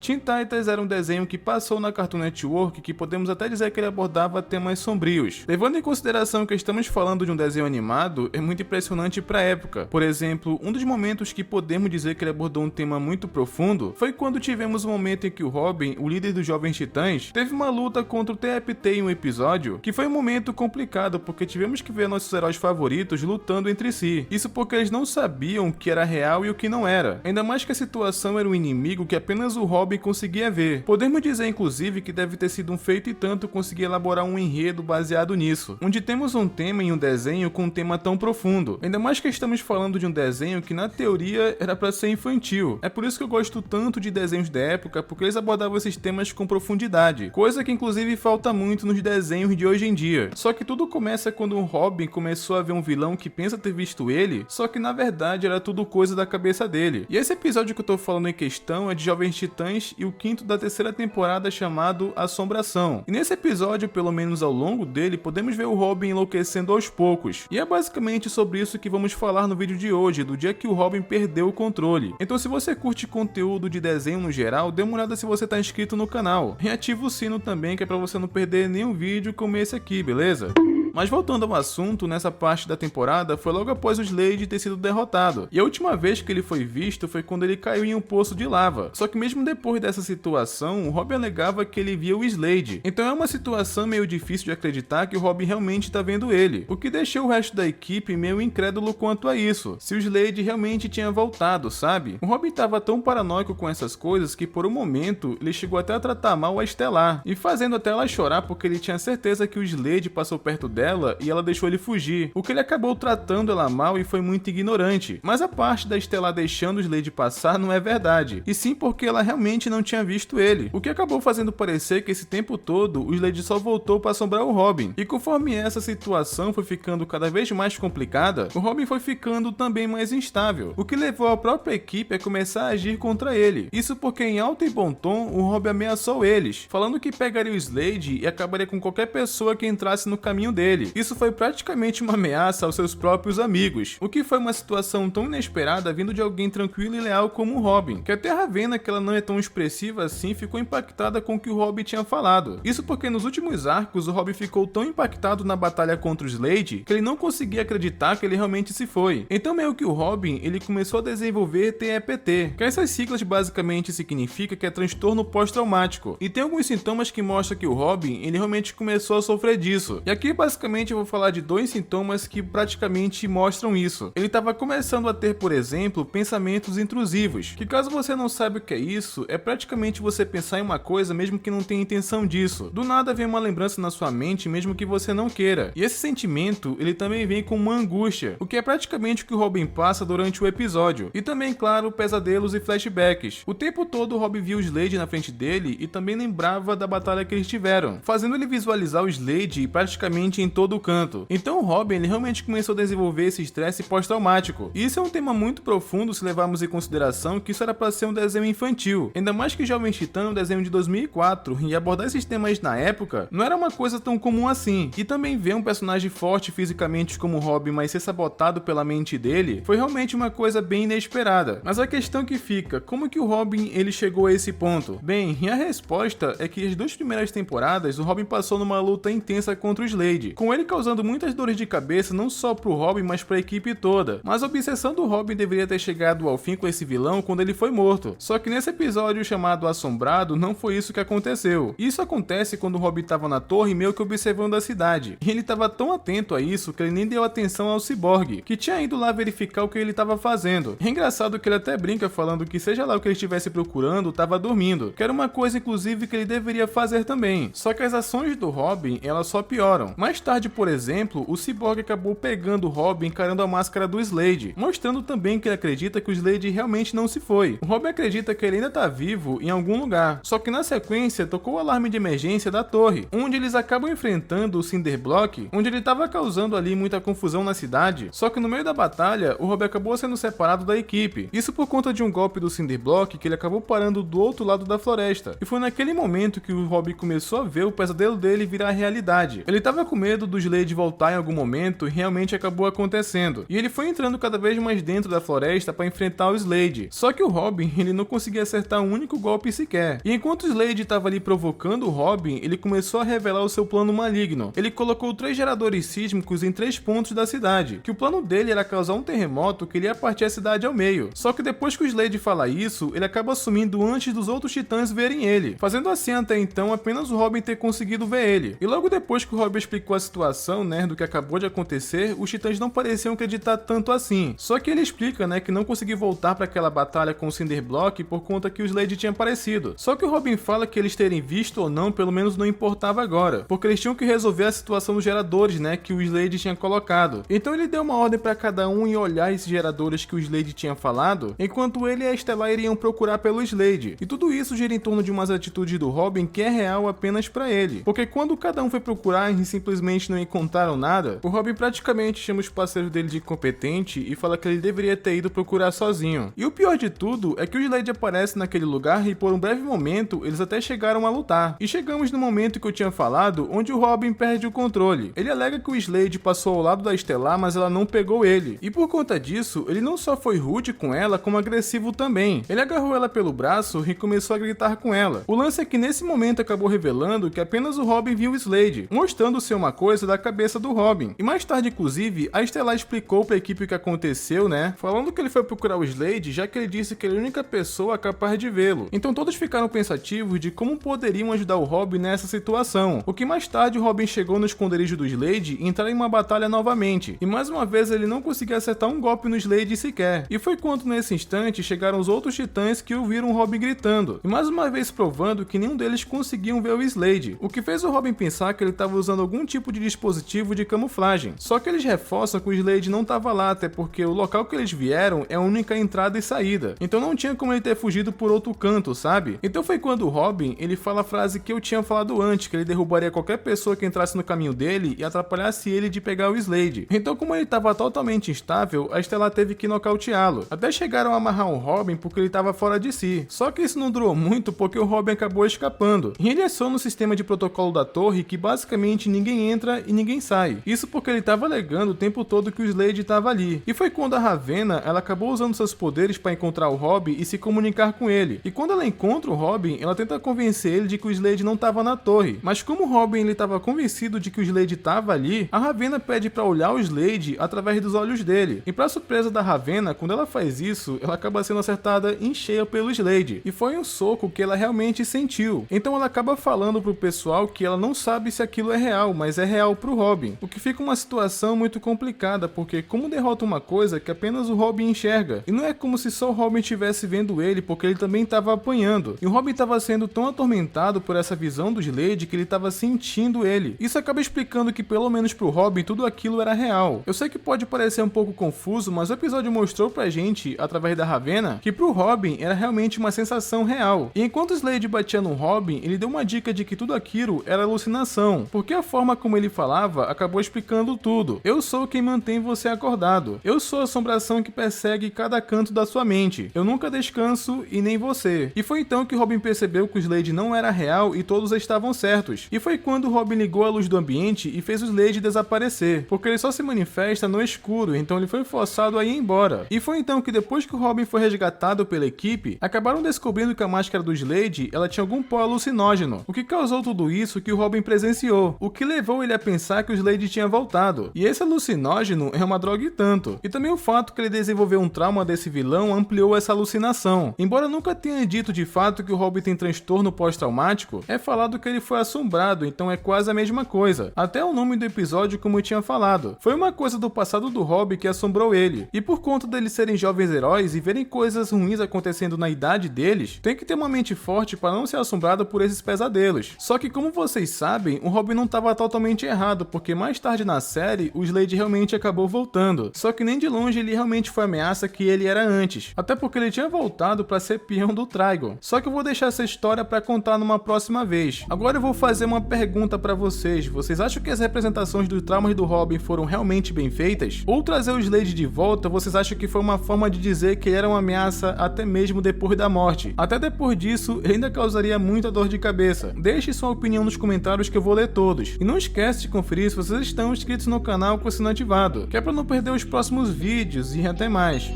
Teen Titans era um desenho que passou na Cartoon Network que podemos até dizer que ele abordava temas sombrios. Levando em consideração que estamos falando de um desenho animado, é muito impressionante para a época. Por exemplo, um dos momentos que podemos dizer que ele abordou um tema muito profundo foi quando tivemos um momento em que o Robin, o líder dos Jovens Titãs, teve uma luta contra o TFT em um episódio, que foi um momento complicado porque tivemos que ver nossos heróis favoritos lutando entre si. Isso porque eles não sabiam o que era real e o que não era. Ainda mais que a situação era um inimigo que apenas o Robin conseguia ver. Podemos dizer inclusive que deve ter sido um feito e tanto conseguir elaborar um enredo baseado nisso, onde temos um tema em um desenho com um tema tão profundo. Ainda mais que estamos falando de um desenho que na teoria era para ser infantil. É por isso que eu gosto tanto de desenhos da época, porque eles abordavam esses temas com profundidade, coisa que inclusive falta muito nos desenhos de hoje em dia. Só que tudo começa quando o Robin começou a ver um vilão que pensa ter visto ele, só que na verdade era tudo coisa da cabeça dele. E esse episódio que eu tô falando em questão é de Jovens Titãs e o quinto da terceira temporada, chamado Assombração. E nesse episódio, pelo menos ao longo dele, podemos ver o Robin enlouquecendo aos poucos. E é basicamente sobre isso que vamos falar no vídeo de hoje, do dia que o Robin perdeu o controle. Então se você curte conteúdo de desenho no geral, dê uma olhada se você tá inscrito no canal. E ativa o sino também, que é pra você não perder nenhum vídeo como esse aqui, beleza? Mas voltando ao assunto, nessa parte da temporada foi logo após o Slade ter sido derrotado, e a última vez que ele foi visto foi quando ele caiu em um poço de lava. Só que mesmo depois dessa situação, o Robin alegava que ele via o Slade, então é uma situação meio difícil de acreditar que o Robin realmente tá vendo ele, o que deixou o resto da equipe meio incrédulo quanto a isso, se o Slade realmente tinha voltado, sabe? O Robin tava tão paranoico com essas coisas que por um momento ele chegou até a tratar mal a Stellar, e fazendo até ela chorar porque ele tinha certeza que o Slade passou perto dela e ela deixou ele fugir, o que ele acabou tratando ela mal e foi muito ignorante. Mas a parte da Stellar deixando o Slade passar não é verdade, e sim porque ela realmente não tinha visto ele, o que acabou fazendo parecer que esse tempo todo o Slade só voltou para assombrar o Robin. E conforme essa situação foi ficando cada vez mais complicada, o Robin foi ficando também mais instável, o que levou a própria equipe a começar a agir contra ele. Isso porque em alto e bom tom o Robin ameaçou eles, falando que pegaria o Slade e acabaria com qualquer pessoa que entrasse no caminho dele. Isso foi praticamente uma ameaça aos seus próprios amigos, o que foi uma situação tão inesperada vindo de alguém tranquilo e leal como o Robin, que até a Ravenna, que ela não é tão expressiva assim, ficou impactada com o que o Robin tinha falado. Isso porque nos últimos arcos o Robin ficou tão impactado na batalha contra o Slade que ele não conseguia acreditar que ele realmente se foi. Então meio que o Robin ele começou a desenvolver TEPT, que essas siglas basicamente significa que é transtorno pós-traumático, e tem alguns sintomas que mostram que o Robin ele realmente começou a sofrer disso. E aqui basicamente eu vou falar de dois sintomas que praticamente mostram isso. Ele estava começando a ter, por exemplo, pensamentos intrusivos, que caso você não saiba o que é isso, é praticamente você pensar em uma coisa mesmo que não tenha intenção disso. Do nada vem uma lembrança na sua mente mesmo que você não queira. E esse sentimento, ele também vem com uma angústia, o que é praticamente o que o Robin passa durante o episódio. E também, claro, pesadelos e flashbacks. O tempo todo o Robin via o Slade na frente dele e também lembrava da batalha que eles tiveram, fazendo ele visualizar o Slade praticamente em todo o canto. Então o Robin ele realmente começou a desenvolver esse estresse pós-traumático. E isso é um tema muito profundo se levarmos em consideração que isso era para ser um desenho infantil. Ainda mais que Jovens Titãs é um desenho de 2004 e abordar esses temas na época não era uma coisa tão comum assim. E também ver um personagem forte fisicamente como o Robin, mas ser sabotado pela mente dele, foi realmente uma coisa bem inesperada. Mas a questão que fica, como que o Robin ele chegou a esse ponto? Bem, e a resposta é que as duas primeiras temporadas o Robin passou numa luta intensa contra o Slade, com ele causando muitas dores de cabeça não só pro Robin, mas pra equipe toda. Mas a obsessão do Robin deveria ter chegado ao fim com esse vilão quando ele foi morto. Só que nesse episódio chamado Assombrado, não foi isso que aconteceu. Isso acontece quando o Robin tava na torre meio que observando a cidade. E ele tava tão atento a isso que ele nem deu atenção ao Cyborg, que tinha ido lá verificar o que ele tava fazendo. É engraçado que ele até brinca falando que seja lá o que ele estivesse procurando, tava dormindo, que era uma coisa inclusive que ele deveria fazer também. Só que as ações do Robin, elas só pioram. Mais tarde, por exemplo, o Cyborg acabou pegando o Robin encarando a máscara do Slade, mostrando também que ele acredita que o Slade realmente não se foi. O Robin acredita que ele ainda tá vivo em algum lugar, só que na sequência tocou o alarme de emergência da torre, onde eles acabam enfrentando o Cinderblock, onde ele tava causando ali muita confusão na cidade. Só que no meio da batalha, o Robin acabou sendo separado da equipe, isso por conta de um golpe do Cinderblock que ele acabou parando do outro lado da floresta. E foi naquele momento que o Robin começou a ver o pesadelo dele virar realidade. Ele tava com medo medo do Slade voltar em algum momento realmente acabou acontecendo, e ele foi entrando cada vez mais dentro da floresta para enfrentar o Slade. Só que o Robin, ele não conseguia acertar um único golpe sequer. E enquanto o Slade estava ali provocando o Robin, ele começou a revelar o seu plano maligno. Ele colocou 3 geradores sísmicos em 3 pontos da cidade, que o plano dele era causar um terremoto que iria partir a cidade ao meio. Só que depois que o Slade fala isso, ele acaba sumindo antes dos outros titãs verem ele, fazendo assim até então apenas o Robin ter conseguido ver ele. E logo depois que o Robin explicou a situação, né, do que acabou de acontecer, os titãs não pareciam acreditar tanto assim. Só que ele explica, né, que não conseguiu voltar para aquela batalha com o Cinderblock por conta que o Slade tinha aparecido. Só que o Robin fala que eles terem visto ou não, pelo menos não importava agora, porque eles tinham que resolver a situação dos geradores, né, que o Slade tinha colocado. Então ele deu uma ordem para cada um ir olhar esses geradores que o Slade tinha falado, enquanto ele e a Stellar iriam procurar pelo Slade. E tudo isso gira em torno de umas atitudes do Robin que é real apenas para ele, porque quando cada um foi procurar e simplesmente não encontraram nada, o Robin praticamente chama os parceiros dele de incompetente e fala que ele deveria ter ido procurar sozinho. E o pior de tudo é que o Slade aparece naquele lugar e por um breve momento eles até chegaram a lutar. E chegamos no momento que eu tinha falado, onde o Robin perde o controle. Ele alega que o Slade passou ao lado da Stellar, mas ela não pegou ele. E por conta disso, ele não só foi rude com ela, como agressivo também. Ele agarrou ela pelo braço e começou a gritar com ela. O lance é que nesse momento acabou revelando que apenas o Robin viu o Slade, mostrando ser uma coisa da cabeça do Robin. E mais tarde, inclusive, a Stellar explicou pra equipe o que aconteceu, né? Falando que ele foi procurar o Slade, já que ele disse que ele é a única pessoa capaz de vê-lo. Então todos ficaram pensativos de como poderiam ajudar o Robin nessa situação. O que mais tarde o Robin chegou no esconderijo do Slade e entraram em uma batalha novamente. E mais uma vez ele não conseguia acertar um golpe no Slade sequer. E foi quando nesse instante chegaram os outros titãs que ouviram o Robin gritando. E mais uma vez provando que nenhum deles conseguiam ver o Slade. O que fez o Robin pensar que ele estava usando algum tipo de dispositivo de camuflagem. Só que eles reforçam que o Slade não estava lá, até porque o local que eles vieram é a única entrada e saída. Então não tinha como ele ter fugido por outro canto, sabe? Então foi quando o Robin, ele fala a frase que eu tinha falado antes, que ele derrubaria qualquer pessoa que entrasse no caminho dele e atrapalhasse ele de pegar o Slade. Então como ele estava totalmente instável, a Stellar teve que nocauteá-lo. Até chegaram a amarrar o Robin porque ele estava fora de si. Só que isso não durou muito porque o Robin acabou escapando. E ele aciona no sistema de protocolo da torre que basicamente ninguém entra e ninguém sai. Isso porque ele estava alegando o tempo todo que o Slade estava ali. E foi quando a Ravenna, ela acabou usando seus poderes para encontrar o Robin e se comunicar com ele. E quando ela encontra o Robin, ela tenta convencer ele de que o Slade não estava na torre. Mas como o Robin ele estava convencido de que o Slade estava ali, a Ravenna pede para olhar o Slade através dos olhos dele. E para surpresa da Ravenna, quando ela faz isso, ela acaba sendo acertada em cheio pelo Slade. E foi um soco que ela realmente sentiu. Então ela acaba falando pro pessoal que ela não sabe se aquilo é real, mas é real pro Robin. O que fica uma situação muito complicada, porque como derrota uma coisa que apenas o Robin enxerga? E não é como se só o Robin estivesse vendo ele, porque ele também estava apanhando. E o Robin estava sendo tão atormentado por essa visão do Slade que ele estava sentindo ele. Isso acaba explicando que pelo menos pro Robin tudo aquilo era real. Eu sei que pode parecer um pouco confuso, mas o episódio mostrou pra gente, através da Ravenna, que pro Robin era realmente uma sensação real. E enquanto o Slade batia no Robin, ele deu uma dica de que tudo aquilo era alucinação, porque a forma como ele falava acabou explicando tudo. Eu sou quem mantém você acordado. Eu sou a assombração que persegue cada canto da sua mente. Eu nunca descanso e nem você. E foi então que Robin percebeu que o Slade não era real e todos estavam certos. E foi quando Robin ligou a luz do ambiente e fez o Slade desaparecer, porque ele só se manifesta no escuro, então ele foi forçado a ir embora. E foi então que depois que o Robin foi resgatado pela equipe, acabaram descobrindo que a máscara do Slade, ela tinha algum pó alucinógeno, o que causou tudo isso que o Robin presenciou, o que levou ele a pensar que o Slade tinha voltado. E esse alucinógeno é uma droga e tanto. E também o fato que ele desenvolveu um trauma desse vilão ampliou essa alucinação. Embora nunca tenha dito de fato que o Robin tem transtorno pós-traumático, é falado que ele foi assombrado, então é quase a mesma coisa. Até o nome do episódio, como eu tinha falado, foi uma coisa do passado do Robin que assombrou ele. E por conta deles serem jovens heróis e verem coisas ruins acontecendo na idade deles, tem que ter uma mente forte para não ser assombrado por esses pesadelos. Só que como vocês sabem, o Robin não estava totalmente errado, porque mais tarde na série, o Slade realmente acabou voltando. Só que nem de longe ele realmente foi a ameaça que ele era antes, até porque ele tinha voltado para ser peão do Trigon. Só que eu vou deixar essa história para contar numa próxima vez. Agora eu vou fazer uma pergunta para vocês. Vocês acham que as representações dos traumas do Robin foram realmente bem feitas? Ou trazer o Slade de volta, vocês acham que foi uma forma de dizer que ele era uma ameaça até mesmo depois da morte? Até depois disso, ele ainda causaria muita dor de cabeça. Deixe sua opinião nos comentários que eu vou ler todos. E não esquece esquece de conferir se vocês estão inscritos no canal com o sino ativado, que é para não perder os próximos vídeos e até mais.